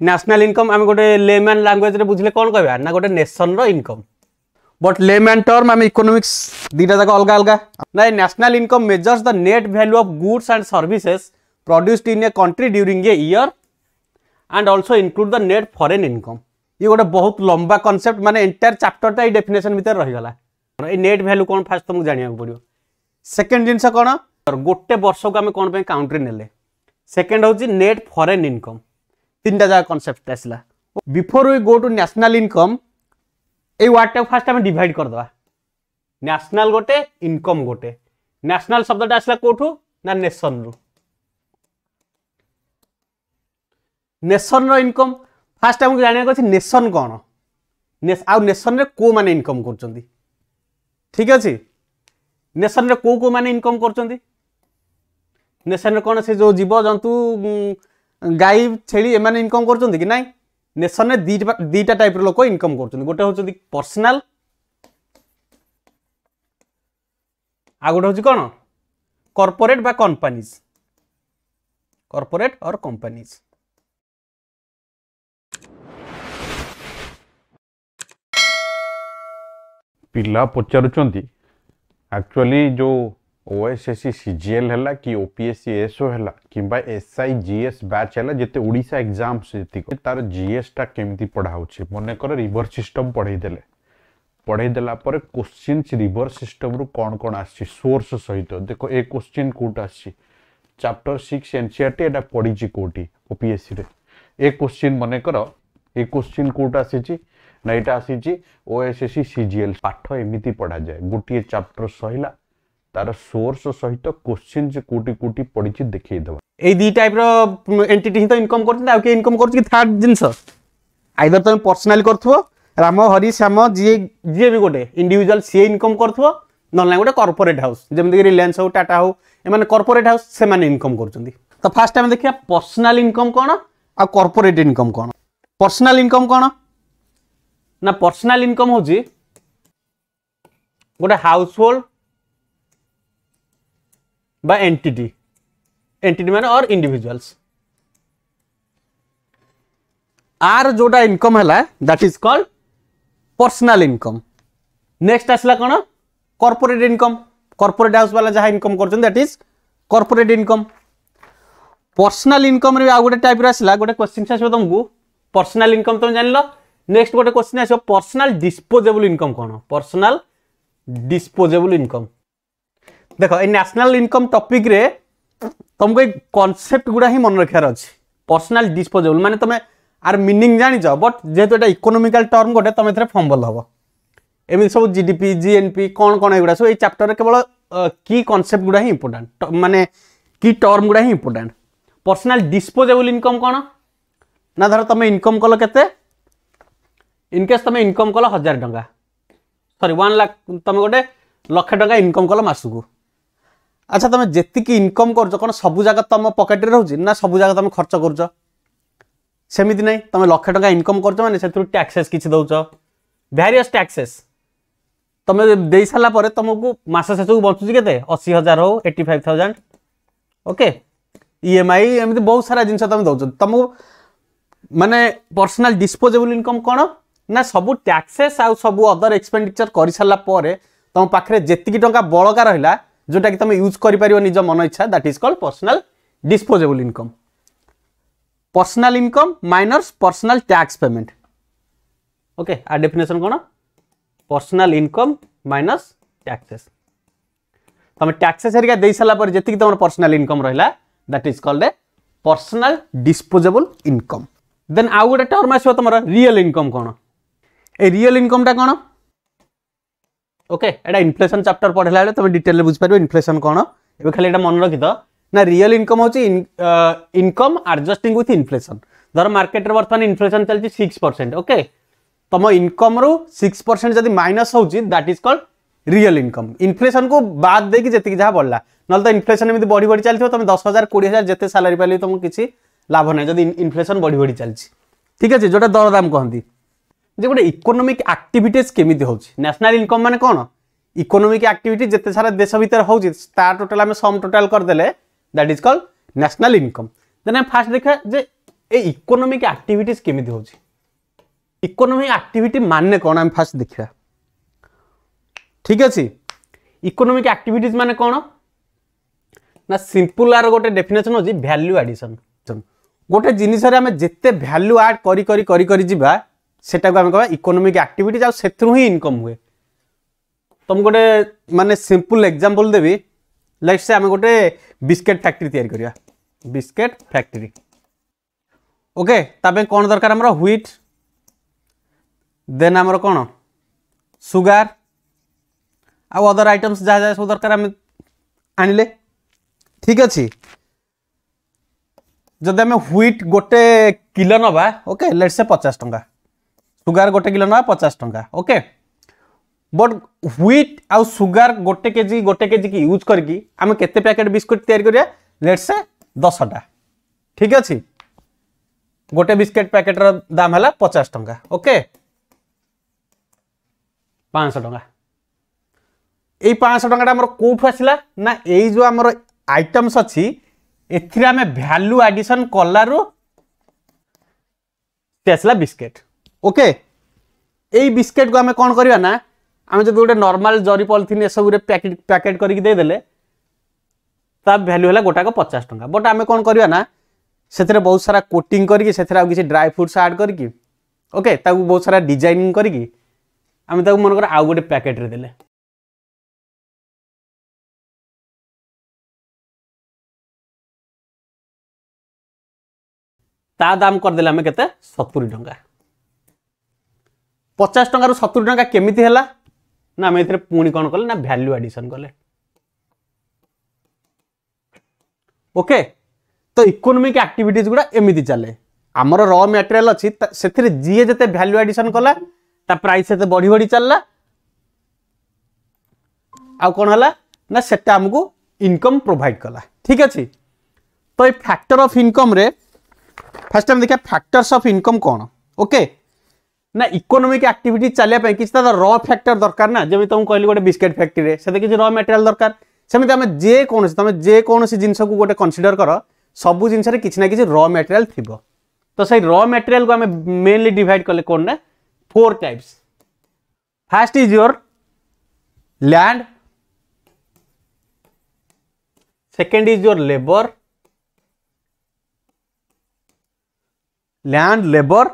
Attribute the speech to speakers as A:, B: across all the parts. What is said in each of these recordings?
A: National income आम गोटे layman language रे बुझले कौन कहबा ना गोटे नेशन रो इनकम बट लेमैन टर्म आम इकोनॉमिक्स दीटा जाक अलग अलग ना national income measures the net value of goods and services produced in a country during a year and also include the net foreign income ये गोटे बहुत लंबा कॉन्सेप्ट माने एंटायर चैप्टरटा डेफिनेशन भीतर रही गला ए नेट वैल्यू कौन फास्ट तुमको जानिया पड़ियो सेकंड जिंस कौन गोटे वर्ष को आम कौन पे काउंट्री नेले सेकंड होची नेट फॉरेन इनकम तीनटा जगह कॉन्सेप्ट आसला before we go to national income a word टा फास्ट हम डिवाइड कर दवा नेशनल गोटे इनकम गोटे नेशनल शब्दटा आसला कोठू ना नेशन रु नेशन रो इनकम फास्ट हमको जानिया अछि नेशन कोन नेशन रे को माने इनकम करचंदी ठीक अछि नेशन रे को माने इनकम करचंदी नेशन रे कोन से जो जीव जंतु गाई छेली एमाने इनकम करचंदी कि नाही नेशन रे दीटा टाइप रो लोक इनकम करचंदी गोटे होचंदी पर्सनल आ गोटे होची कोन कॉर्पोरेट बा कंपनीज कॉर्पोरेट और कंपनीज
B: पिला पचारुचंती एक्चुअली जो ओएसएससी सीजीएल हैला कि ओपीएससी एसओ हैला किबा एसआई जीएस बैच हैला जेते ओडिसा एग्जाम सेति तार जीएस टा केमिति पढा होछि मने कर रिवर सिस्टम पढै देला पर क्वेश्चंस रिवर सिस्टम रु कोन आछि सोर्स सहित देखो ए क्वेश्चन कोट आछि चैप्टर 6 एनसीईआरटी एटा पढी छि कोटी ओपीएससी रे ए क्वेश्चन मने कर ए क्वेश्चन कोट आछि छि ना एटा आछि छि ओएसएससी सीजीएल पाठ एमिति पढा जाय गोटिए चैप्टर सहिला तार सोर्स सहित क्वेश्चन जे कोटी कोटी पढी छि देखै दबा
A: ए दी टाइप रो एंटिटी ही तो इनकम करछन आ के इनकम करछ कि थर्ड जिंस आइदर तुम पर्सनली करथबो राम हरि श्याम जे भी गोटे इंडिविजुअल सी इनकम करथबो न ना गोटे कॉर्पोरेट हाउस जेमति रिलायंस हो टाटा हो ए माने कॉर्पोरेट हाउस से माने इनकम करछंदी तो फर्स्ट टाइम देखिया पर्सनल इनकम कोन आ कॉर्पोरेट इनकम कोन पर्सनल इनकम कोन ना पर्सनल इनकम होजी गोटे हाउस होल्ड बा एंटिटी माने और इंडिविजुअल्स आर जोटा इनकम हैला that is called personal income next आसला कोन कॉर्पोरेट इनकम कॉर्पोरेट हाउस वाला जहा इनकम करछन that is corporate income personal income रे आ गोटे टाइप रे आसला गोटे क्वेश्चन आसबो तुमको पर्सनल इनकम तुम जानलो नेक्स्ट गोटे क्वेश्चन आसो पर्सनल डिस्पोजेबल इनकम कोन पर्सनल डिस्पोजेबल इनकम देखो ए नेशनल इनकम टॉपिक रे तुमको एक कांसेप्ट गुडा ही मन रखार अछि पर्सनल डिस्पोजेबल माने तमे आर मीनिंग जानि जाओ बट जेतो एटा इकोनॉमिकल टर्म गोटे तमे एथरे फंबल हबो एमि सब जीडीपी जीएनपी कोन एगुडा सो ए चैप्टर रे केवल की कांसेप्ट गुडा ही इंपोर्टेंट माने की टर्म गुडा ही इंपोर्टेंट पर्सनल डिस्पोजेबल इनकम कोन ना धर तमे इनकम कलो केते इनकेस तमे इनकम कलो 1000 टका सॉरी 1 लाख तमे गोटे लाख टका इनकम कलो मासुको अच्छा तमे जेतिकी इनकम करछ कोन सब जगह तम पॉकेट रे रहउची ना सब जगह तमे खर्च करछ सेमिति नै तमे लाख टका इनकम करछ माने सेतु टैक्सेस किछि दउछ वेरियस टैक्सेस तमे देई साला परे तमको मास शेषକୁ बंचुची केते 80000 हो 85000 ओके ईएमआई एमिति बहुत सारा जिंस तमे दउछ तमको माने पर्सनल डिस्पोजेबल इनकम कोन ना सब टैक्सेस आ सब अदर एक्सपेंडिचर करि साला परे तम पाखरे जेतिकी टंका बळका रहिला जोटा कि तमे यूज करि परियो निज मन इच्छा that is called personal disposable income personal income minus personal tax payment okay आ डेफिनेशन कोन पर्सनल इनकम माइनस टैक्सेस तमे टैक्सेस हेरिका देई साला पर जेतिकी तमर पर्सनल इनकम रहिला that is called a personal disposable income then आउ गोटे टर्म आसो तमर रियल इनकम कोन ए रियल इनकम टा कोन ओके एटा इन्फ्लेशन चैप्टर पढला बेले तमे डिटेल रे बुझ पारिबो इन्फ्लेशन कोन एबे खाली एटा मन रखि त ना रियल इनकम होची इनकम एडजस्टिंग विथ इन्फ्लेशन धर मार्केट रे वर्तमान इन्फ्लेशन चलची 6% ओके तम इनकम रो 6% जदी माइनस होची that is called real income inflation को बाद दे कि जेतिक जहा बढ़ला नल त इन्फ्लेशन एमिति बढी बढी चलथियो तमे 10000 20000 जेते सैलरी पाली तुम किछि लाभ नै जदी इन्फ्लेशन बढी बढी चलची ठीक अछि जोटा दर दाम कहंती जे गोटे इकोनॉमिक एक्टिविटीज केमिति होची नेशनल इनकम माने कोन इकोनॉमिक एक्टिविटी जेते सारा देश भीतर होची ता टोटल हम सम टोटल कर देले that is called national income then first देखा जे ए इकोनॉमिक एक्टिविटीज केमिति होची इकोनॉमिक एक्टिविटी माने कोन हम फास्ट देखिया ठीक अछि इकोनॉमिक एक्टिविटीज माने कोन ना सिंपल आर गोटे डेफिनेशन होची वैल्यू एडिशन गोटे जिनिस रे हमें जेते वैल्यू ऐड करी करी करी करी जिबा सेटा को हम कहबा इकोनॉमिक एक्टिविटीज आ सेथरु ही इनकम हुए तुम गोटे माने simple example Devi let's say हम गोटे बिस्किट फैक्ट्री तैयारी करिया बिस्किट फैक्ट्री ओके तबे कोन दरकार हमरो व्हीट देन हमरो कोन सुगर आ अदर आइटम्स जहाँ जहाँ सब दरकार हम आनिले ठीक अछि जदि हमें व्हीट गोटे किलो नबा ओके लेट्स से 50 टंका सुगर गोटे किलो नबा 50 टंका ओके बट व्हीट आउ सुगर गोटे केजी की यूज करके आम केते पैकेट बिस्कुट तैयारी करिया लेट्स से 10टा ठीक अछि गोटे बिस्किट पैकेट रो दाम हला 50 टंका ओके 500 टंका एई 500 टंका हमर कोठु आसिला ना एई जो हमर आइटम्स अछि एथिरा में वैल्यू एडिशन कलारु आसिला बिस्किट ओके एई बिस्किट को हमें कोन करिया ना आमे जब गोटे नॉर्मल जरी पॉलिथिन ए सब रे पैकेट करके दे देले तब वैल्यू हला गोटा को 50 टंका बट आमे कोन करिया ना सेथरे बहुत सारा कोटिंग करके सेथरे आ किसी ड्राई फ्रूट्स ऐड करके ओके ताकू बहुत सारा डिजाइनिंग करके आमे ताकू मन कर आ गोटे पैकेट रे देले ता दाम कर देले आमे केते 70 टंका 50 टंका रु 70 टंका केमिति हला ना आमे एथरे पुणी कोन करले ना वैल्यू एडिशन करले ओके तो इकोनॉमिक एक्टिविटीज गुडा एमिति चले हमर रॉ मटेरियल अछि सेथरे जीए जते वैल्यू एडिशन कला ता प्राइस सेते बढ़ी बढ़ी चलला आ कोन हला ना सेटा हमकु इनकम प्रोवाइड कला ठीक अछि तो ए फैक्टर ऑफ इनकम रे फर्स्ट टाइम देखा factors of income cone okay ना इकोनॉमिक एक्टिविटी चलिया पे किछ ता रॉ फैक्टर दरकार ना जेमि तुम कहली गोटे बिस्किट फैक्ट्री रे सेते किछ रॉ मटेरियल दरकार सेमिति हमें जे कोनोसी जिंस को गोटे कंसीडर कर सबु जिंस रे किछ ना किछ रॉ मटेरियल थिबो तो सही रॉ मटेरियल को हमें मेनली डिवाइड करले कोन ना 4 types first is your land second is your labour land labour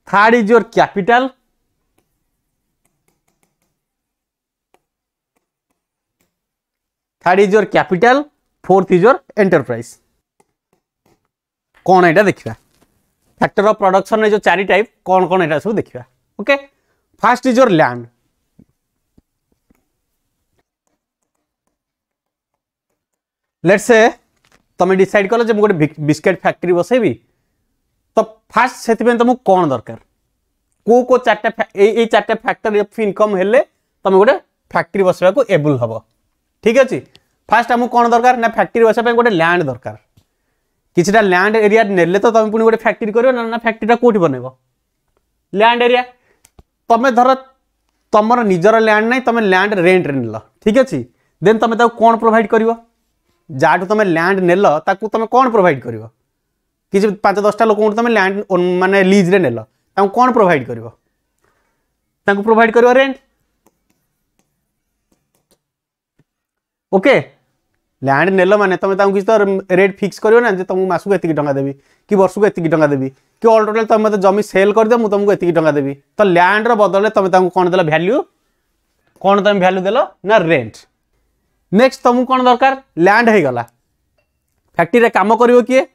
A: third is your capital fourth is your enterprise कौन एटा देखिबा फैक्टर ऑफ प्रोडक्शन रे जो चारि टाइप कौन कौन एटा सब देखिबा okay first is your land let's say तुम डिसाइड कलो जे गोटे बिस्किट फैक्ट्री बसेबी तो फास्ट से तुमको कौन दरकार को चार्टा फैक्टर ऑफ इनकम हेले तुम गोटे फैक्ट्री बसवा को एबल हम ठीक अच्छे फास्ट आमको कौन दरकार ना फैक्ट्री बसवा गोटे लैंड दरकार किछटा लैंड एरिया नेले तो तुम पुणी गोटे फैक्ट्री करियो ना फैक्ट्रीटा कोठी बनैबो लैंड एरिया तुम धर तुमर निजर लैंड नहीं तुम लैंड रेंट रे नेल ठीक अच्छे देन तुम कौन प्रोवाइड करिवो जाठू तुम लैंड नेल ताकू तुम कौन प्रोवाइड करिवो किसी 5-10टा लोक तुम लैंड माने लीज रे नेल ताकू कौन प्रोवाइड करिवो ताकू प्रोवाइड करिवो रेंट ओके लैंड नेल माने तुम ताकू किछ तो रेट फिक्स करिवो ना जे तुम मासु को एतिकी टंका देबी कि वर्ष को एतिकी टंका देबी कि ऑल टोटल तुम मते जमी सेल कर दे मु तुमको एतिकी टंका देबी तो लैंड रो बदले तुम ताकू कोन देला वैल्यू कोन तुम वैल्यू देलो ना रेंट नेक्स्ट तुमको कोन दरकार लैंड हे गला फैक्ट्री रे काम करिवो किए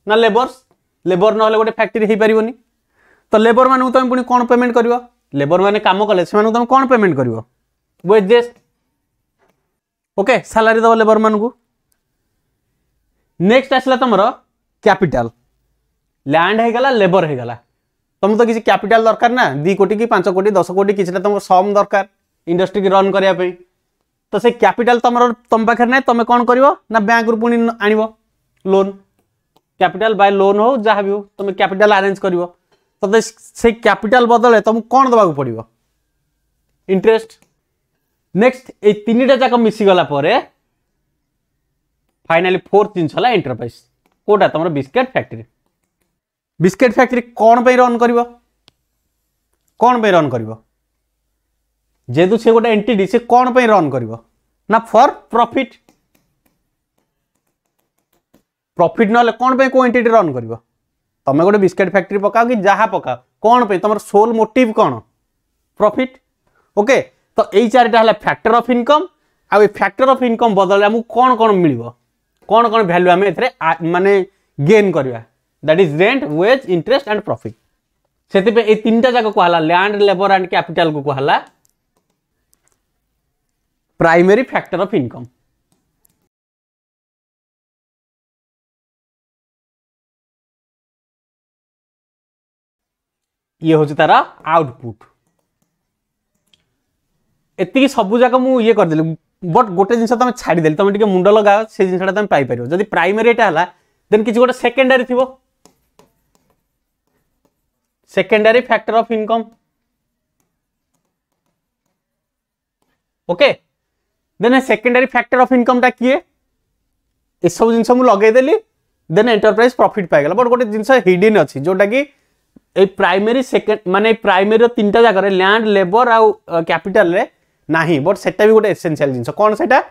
A: ना लेबर ना गोटे फैक्ट्री हो पारिबनी तो लेबर मान तुम पुणी कौन पेमेंट कर लेबर मैंने काम कले से तुम कौन पेमेंट कर वेजेस ओके सैलरी दब लेबर मान को नेक्स्ट आसला तुम कैपिटल लैंड हो गला लेबर हो गला तुम तो किसी कैपिटल दरकार ना 2 कोटी कि 5 कोटी 10 कोटी किसी तुम सम दरकार इंडस्ट्री की रन करने तो से कैपिटल तुम पाखे ना तुम कौन कर ना बैंक रु पुणी आनिबो लोन कैपिटल बाय लोन हो जहाँ भी हो तुम कैपिटल अरेंज कर तो से कैपिटल बदले तुमको कौन दबा पड़ो इंटरेस्ट नेक्स्ट ए 3टा जाक मिसीगला फाइनाली 4th जिनस एंटरप्राइज कोटा तुम बिस्किट फैक्ट्री बिस्किट फैक्ट्री कौन पे रन करिवो कौन पे रन करिवो जेहेतु से गोटे एंटिटी से कौन पे रन करिवो ना फॉर प्रॉफिट प्रॉफिट नले कौन पे को एंटिटी रन करिवो तमे गोटे बिस्किट फैक्ट्री पकाओ कि जहा पकाओ कौन पे तुम सोल मोटिव कौन प्रॉफिट ओके तो यही चारिटा है फैक्टर ऑफ इनकम आ फैक्टर ऑफ इनकम बदल आमको कौन कौन मिलिबो कौन कौन वैल्यू आम एथरे माने गेन करवा that is rent wage interest and profit से ये तीनटा जाक कहला लैंड लेबर एंड कैपिटल को कहला प्राइमरी फैक्टर ऑफ इनकम ये हूँ तार आउटपुट एति सब जाक मुझे करदेली बट गोटे जिन तुम छाड़देली तुम टे मुंड लगाओ से जिनसा तुम पाइपर जब प्राइमरी है देन किसी गोटे सेकेंडरी थी secondary factor of income okay then secondary factor of income टा किए ये सब जिन मुझे लगेदेली देन एंटरप्राइज प्रॉफिट पाइगला बट गोटे जिन हिडन अच्छी जोटा कि प्राइमरी सेकेंड माने प्राइमरी तीनटा जगह लैंड लेबर आउ कैपिटल रे नहीं बट सेटा भी गोटे एसेंशियल जिनस कौन सेटा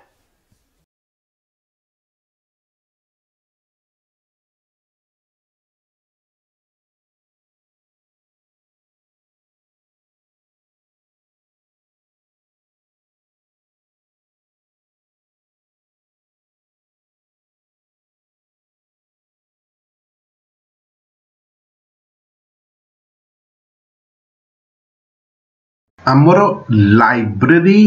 C: आमर लाइब्रेरी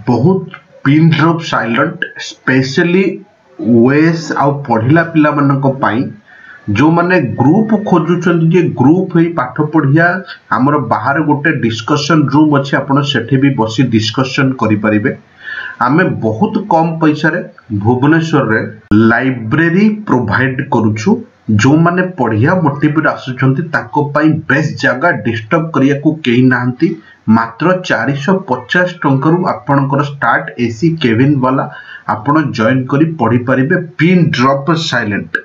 C: बहुत पिन ड्रॉप साइलेंट स्पेशली ओएस आ पढ़िला पिला मानक पाई जो माने ग्रुप खोजुछन जे ग्रुप हे पाठ पढ़िया आमर बाहर गोटे डिस्कशन रूम अच्छे आपण सेठी भी बसी डिस्कशन करि परिबे आमे बहुत कम पैसा रे भुवनेश्वर रे लाइब्रेरी प्रोवाइड करूछु जो माने पढ़िया मोटिवेट आसुछंती ताको पाई बेस्ट जगह डिस्टर्ब करिया को केही नाहंती मात्र 450 टंकरू आपणकर स्टार्ट एसी केबिन वाला आपण जॉइन करी पढ़ी परिबे पिन ड्रॉप साइलेंट।